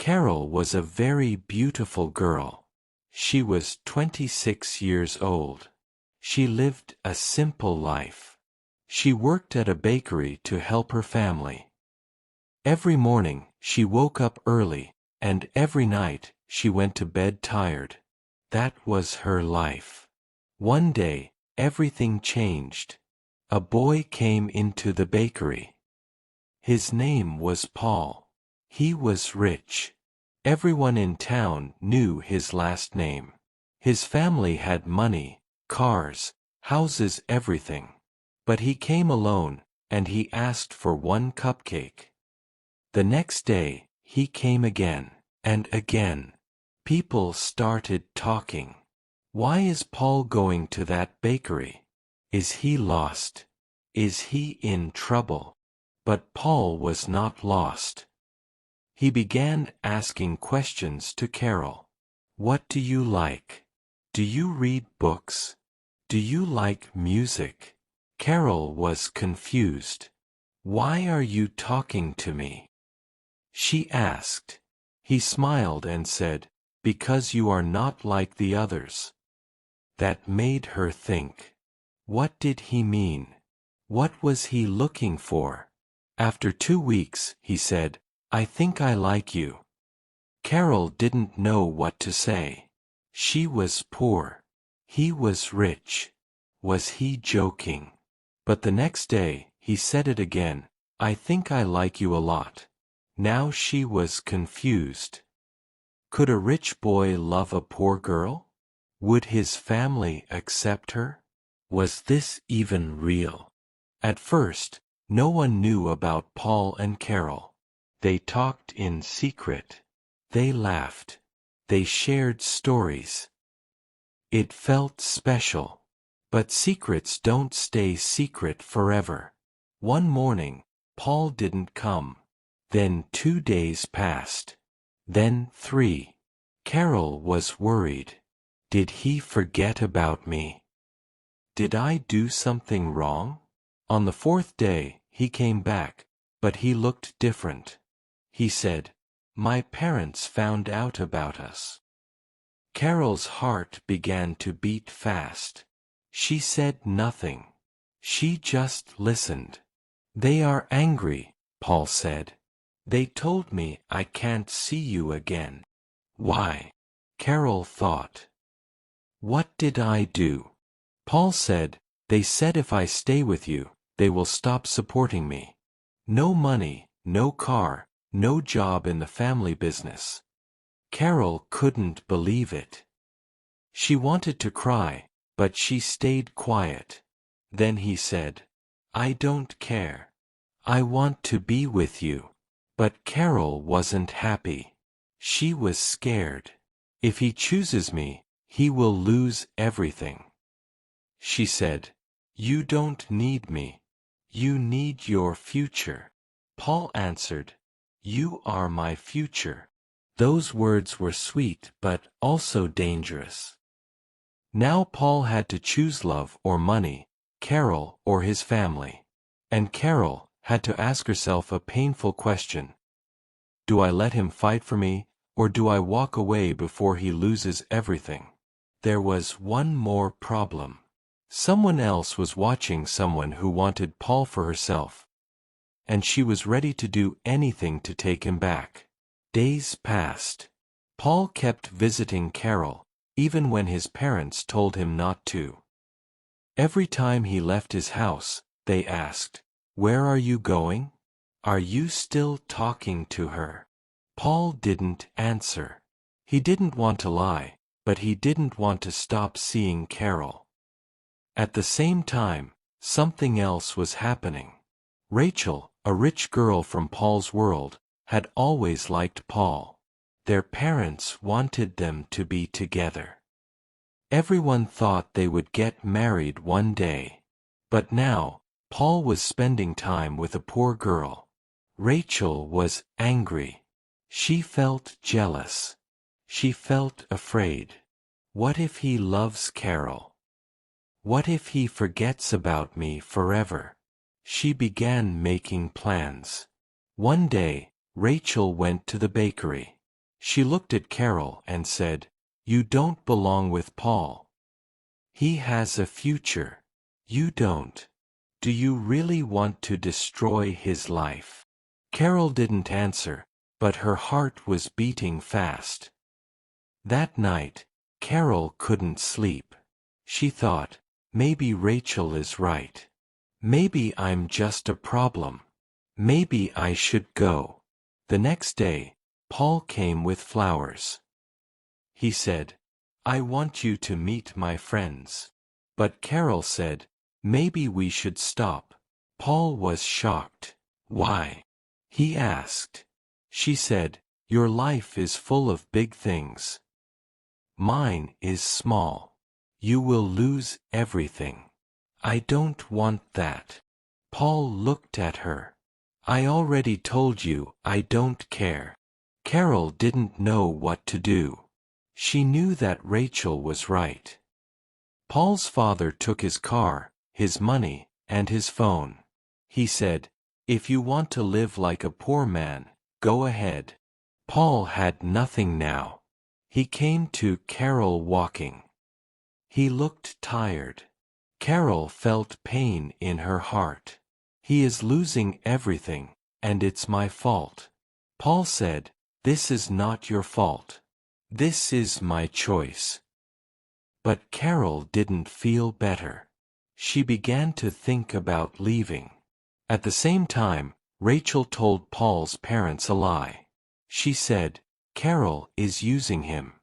Carol was a very beautiful girl. She was 26 years old. She lived a simple life. She worked at a bakery to help her family. Every morning, she woke up early, and every night, she went to bed tired. That was her life. One day, everything changed. A boy came into the bakery. His name was Paul. He was rich. Everyone in town knew his last name. His family had money, cars, houses, everything. But he came alone, and he asked for one cupcake. The next day, he came again, and again. People started talking. Why is Paul going to that bakery? Is he lost? Is he in trouble? But Paul was not lost. He began asking questions to Carol. What do you like? Do you read books? Do you like music? Carol was confused. Why are you talking to me? She asked. He smiled and said, because you are not like the others. That made her think. What did he mean? What was he looking for? After 2 weeks, he said, I think I like you. Carol didn't know what to say. She was poor. He was rich. Was he joking? But the next day, he said it again, I think I like you a lot. Now she was confused. Could a rich boy love a poor girl? Would his family accept her? Was this even real? At first, no one knew about Paul and Carol. They talked in secret. They laughed. They shared stories. It felt special. But secrets don't stay secret forever. One morning, Paul didn't come. Then 2 days passed. Then 3. Carol was worried. Did he forget about me? Did I do something wrong? On the 4th day, he came back, but he looked different. He said, my parents found out about us. Carol's heart began to beat fast. She said nothing. She just listened. They are angry, Paul said. They told me I can't see you again. Why? Carol thought. What did I do? Paul said, they said if I stay with you, they will stop supporting me. No money, no car, no job in the family business. Carol couldn't believe it. She wanted to cry, but she stayed quiet. Then he said, I don't care. I want to be with you. But Carol wasn't happy. She was scared. If he chooses me, he will lose everything. She said, you don't need me. You need your future. Paul answered, you are my future. Those words were sweet but also dangerous. Now Paul had to choose love or money, Carol or his family. And Carol had to ask herself a painful question. Do I let him fight for me, or do I walk away before he loses everything? There was one more problem. Someone else was watching someone who wanted Paul for herself. And she was ready to do anything to take him back. Days passed. Paul kept visiting Carol, even when his parents told him not to. Every time he left his house, they asked, where are you going? Are you still talking to her? Paul didn't answer. He didn't want to lie, but he didn't want to stop seeing Carol. At the same time, something else was happening. Rachel, a rich girl from Paul's world, had always liked Paul. Their parents wanted them to be together. Everyone thought they would get married one day. But now, Paul was spending time with a poor girl. Rachel was angry. She felt jealous. She felt afraid. What if he loves Carol? What if he forgets about me forever? She began making plans. One day, Rachel went to the bakery. She looked at Carol and said, "You don't belong with Paul. He has a future. You don't. Do you really want to destroy his life?" Carol didn't answer, but her heart was beating fast. That night, Carol couldn't sleep. She thought, maybe Rachel is right. Maybe I'm just a problem. Maybe I should go. The next day, Paul came with flowers. He said, "I want you to meet my friends." But Carol said, "Maybe we should stop." Paul was shocked. "Why?" he asked. She said, "Your life is full of big things. Mine is small. You will lose everything. I don't want that." Paul looked at her. "I already told you I don't care." Carol didn't know what to do. She knew that Rachel was right. Paul's father took his car, his money, and his phone. He said, "If you want to live like a poor man, go ahead." Paul had nothing now. He came to Carol walking. He looked tired. Carol felt pain in her heart. "He is losing everything, and it's my fault." Paul said, "This is not your fault. This is my choice." But Carol didn't feel better. She began to think about leaving. At the same time, Rachel told Paul's parents a lie. She said, "Carol is using him.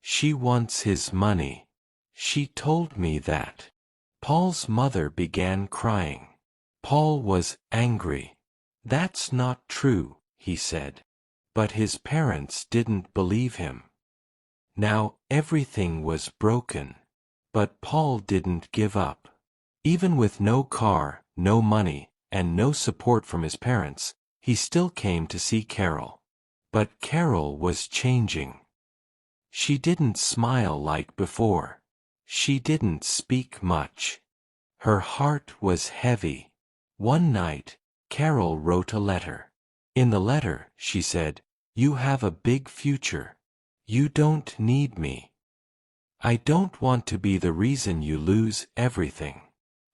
She wants his money. She told me that." Paul's mother began crying. Paul was angry. "That's not true," he said. But his parents didn't believe him. Now everything was broken. But Paul didn't give up. Even with no car, no money, and no support from his parents, he still came to see Carol. But Carol was changing. She didn't smile like before. She didn't speak much. Her heart was heavy. One night, Carol wrote a letter. In the letter, she said, "You have a big future. You don't need me. I don't want to be the reason you lose everything.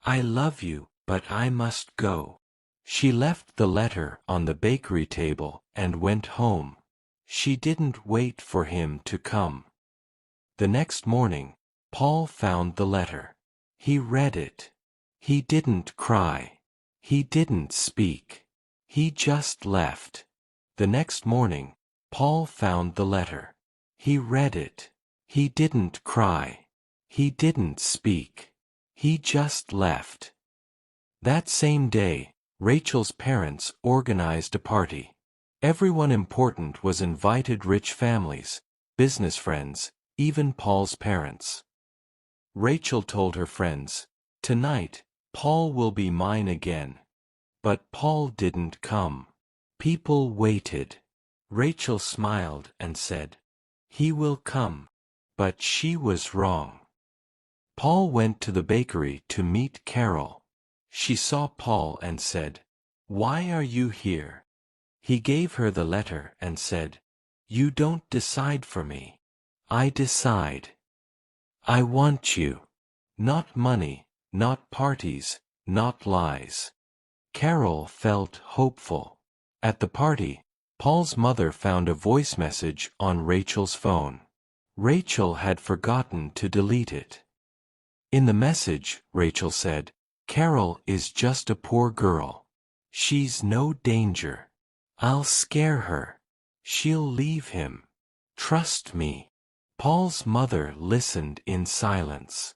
I love you, but I must go." She left the letter on the bakery table and went home. She didn't wait for him to come. The next morning, Paul found the letter. He read it. He didn't cry. He didn't speak. He just left. The next morning, Paul found the letter. He read it. He didn't cry. He didn't speak. He just left. That same day, Rachel's parents organized a party. Everyone important was invited: rich families, business friends, even Paul's parents. Rachel told her friends, "Tonight, Paul will be mine again." But Paul didn't come. People waited. Rachel smiled and said, "He will come." But she was wrong. Paul went to the bakery to meet Carol. She saw Paul and said, "Why are you here?" He gave her the letter and said, "You don't decide for me. I decide. I want you. Not money, not parties, not lies." Carol felt hopeful. At the party, Paul's mother found a voice message on Rachel's phone. Rachel had forgotten to delete it. In the message, Rachel said, "Carol is just a poor girl. She's no danger. I'll scare her. She'll leave him. Trust me." Paul's mother listened in silence.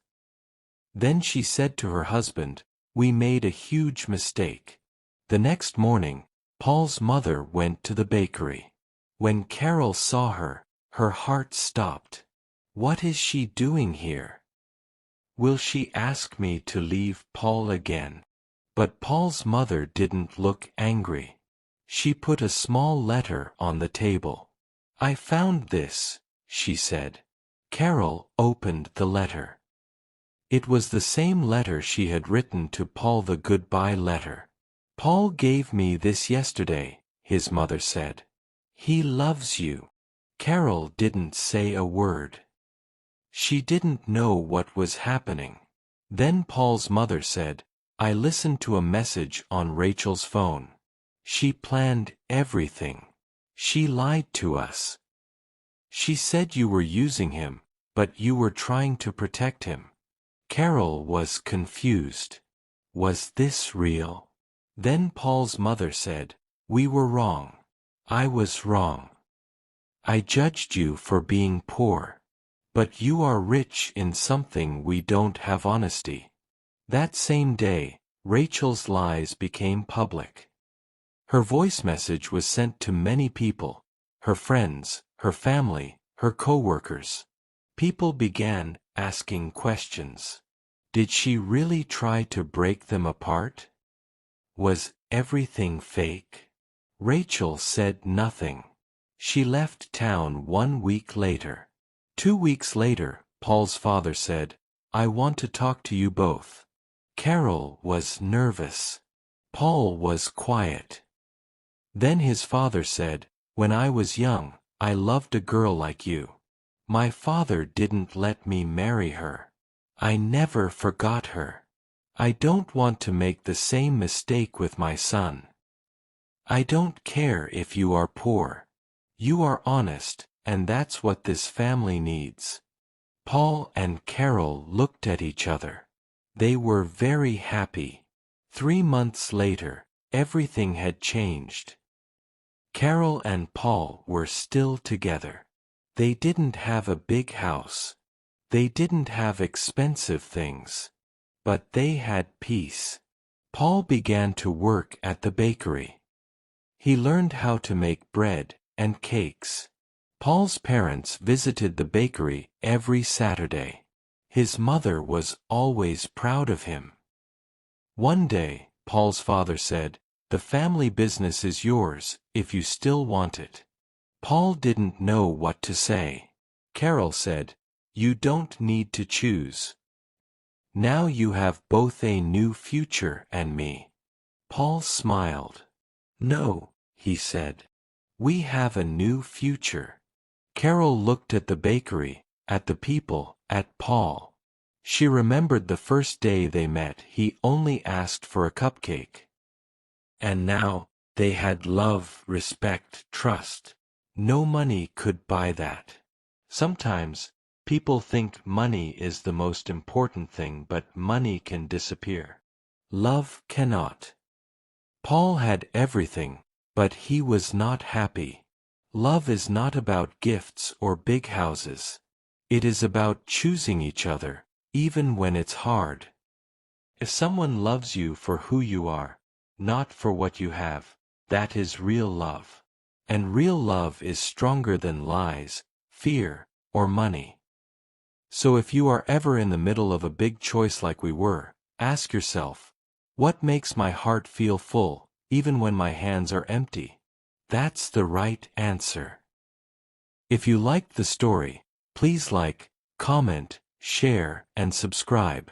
Then she said to her husband, "We made a huge mistake." The next morning, Paul's mother went to the bakery. When Carol saw her, her heart stopped. What is she doing here? Will she ask me to leave Paul again? But Paul's mother didn't look angry. She put a small letter on the table. "I found this," she said. Carol opened the letter. It was the same letter she had written to Paul, the goodbye letter. "Paul gave me this yesterday," his mother said. "He loves you." Carol didn't say a word. She didn't know what was happening. Then Paul's mother said, I listened to a message on Rachel's phone. She planned everything. She lied to us. She said you were using him, but you were trying to protect him. Carol was confused. Was this real? Then Paul's mother said, we were wrong. I was wrong. I judged you for being poor. But you are rich in something we don't have: honesty. That same day, Rachel's lies became public. Her voice message was sent to many people, her friends, her family, her co-workers. People began asking questions. Did she really try to break them apart? Was everything fake? Rachel said nothing. She left town 1 week later. 2 weeks later, Paul's father said, I want to talk to you both. Carol was nervous. Paul was quiet. Then his father said, when I was young, I loved a girl like you. My father didn't let me marry her. I never forgot her. I don't want to make the same mistake with my son. I don't care if you are poor. You are honest, and that's what this family needs. Paul and Carol looked at each other. They were very happy. 3 months later, everything had changed. Carol and Paul were still together. They didn't have a big house. They didn't have expensive things. But they had peace. Paul began to work at the bakery. He learned how to make bread and cakes. Paul's parents visited the bakery every Saturday. His mother was always proud of him. One day, Paul's father said, the family business is yours, if you still want it. Paul didn't know what to say. Carol said, you don't need to choose. Now you have both a new future and me. Paul smiled. No, he said. We have a new future. Carol looked at the bakery, at the people, at Paul. She remembered the first day they met. He only asked for a cupcake. And now, they had love, respect, trust. No money could buy that. Sometimes, people think money is the most important thing, but money can disappear. Love cannot. Paul had everything, but he was not happy. Love is not about gifts or big houses. It is about choosing each other, even when it's hard. If someone loves you for who you are, not for what you have, that is real love. And real love is stronger than lies, fear, or money. So if you are ever in the middle of a big choice like we were, ask yourself, what makes my heart feel full, even when my hands are empty? That's the right answer. If you liked the story, please like, comment, share, and subscribe.